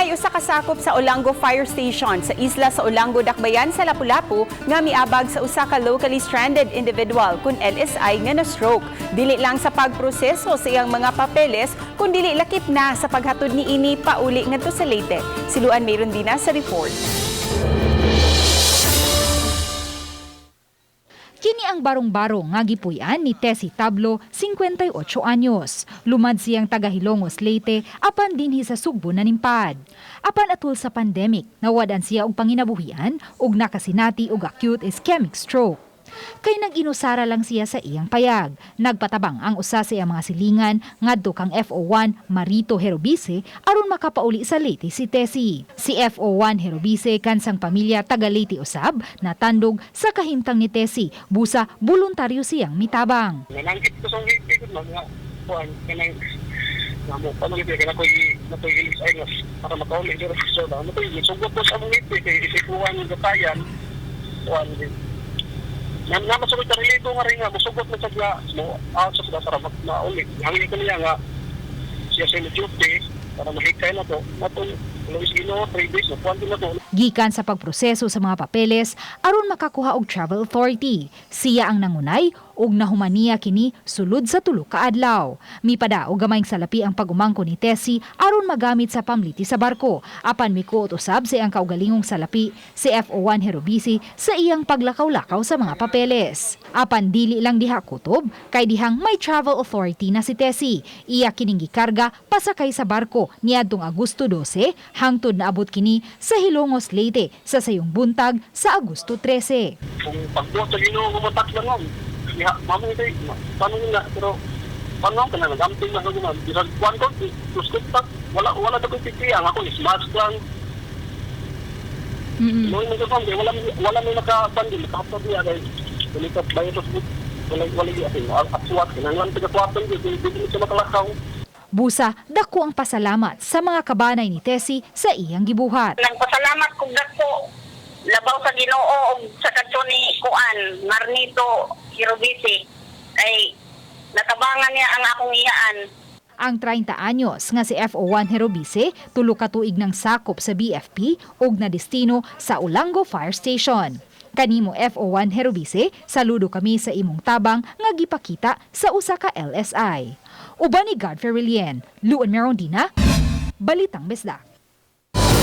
Dunay usa ka sakop sa Olango Fire Station sa isla sa Olango, Dakbayan sa Lapu-Lapu nga miabag sa usa ka locally stranded individual kun LSI nga na-stroke. Dili lang sa pagproseso sa iyang mga papeles, kun dili lakip na sa paghatod ni ini pauli ngadto sa Leyte. Siluan mayroon din na sa report. Kini ang barong-barong nga gipuy-an ni Tessie Tablo, 58 anyos. Lumad siyang taga Hilongos, Leyte, apan dinhi sa Sugbo nanimpad. Apan atul sa pandemic, nawadan siya og panginabuhian ug nakasinati og acute ischemic stroke. Kay nag-inusara lang siya sa iyang payag. Nagpatabang ang usa sa iyang mga silingan ngadto kang FO1 Marito Herobise aron makapauli sa Leyte si Tessie. Si FO1 Herobise kansang pamilya taga Leyte usab natandog sa kahimtang ni Tessie busa voluntaryo siyang mitabang. Nanangkit ko sa ngiti ko mga kuan kanang namo pamilya kay nakoy ilis ay ngas para makauli dito sa soda. Nakoy sugod ko sa ngiti kay isikuan ng gatayan kuan naman sa relito nga rin nga, musugot na siya mo out sa sila para maulit. Hangin ko niya nga siya sa duty para mahikay na to. Matong Luis Gino, 3 days na kwanto na to. Gikan sa pagproseso sa mga papeles, aron makakuha og travel authority. Siya ang nangunay ug nahumaniya kini sulod sa tulo ka adlaw. Mipada og gamayng salapi ang pagumangko ni Tessie aron magamit sa pamliti sa barko. Apan mikuot usab sa iyang kaugalingong salapi si FO1 Herobisi sa iyang paglakaw-lakaw sa mga papeles. Apan dili lang diha kutob kay dihang may travel authority na si Tessie. Iya kining gikarga pasakay sa barko niadtong Agosto 12 hangtod naabot kini sa Hilongos, Leyte sa sayong buntag sa Agosto 13. Kung pagbuot sa Ginoo gumatak lang ya mamo ito paano nga pero paano ka na nagamping na naman bisag kwan ko tuskot wala ta ko pipiang ako is mask lang no mo ko wala may nakabandi nakapabia kay dito bayo to wala ating atsuat kinahanglan taga-kwarton dito sa makalakaw. Busa, dako ang pasalamat sa mga kabanay ni Tessie sa iyang gibuhat. Nagpasalamat kog dako labaw sa Ginoo ug sa kadto ni Kuan Marnito Hirobisi ay natabangan niya ang akong iyaan. Ang 30 anyos nga si FO1 Herobise tulo ka tuig ng sakop sa BFP ug na destino sa Olango Fire Station. Kanimo FO1 Herobise, saludo kami sa imong tabang nga gipakita sa usa ka LSI. Uban ni Godfrey Rilien, Luan Merondina, Balitang Besdak.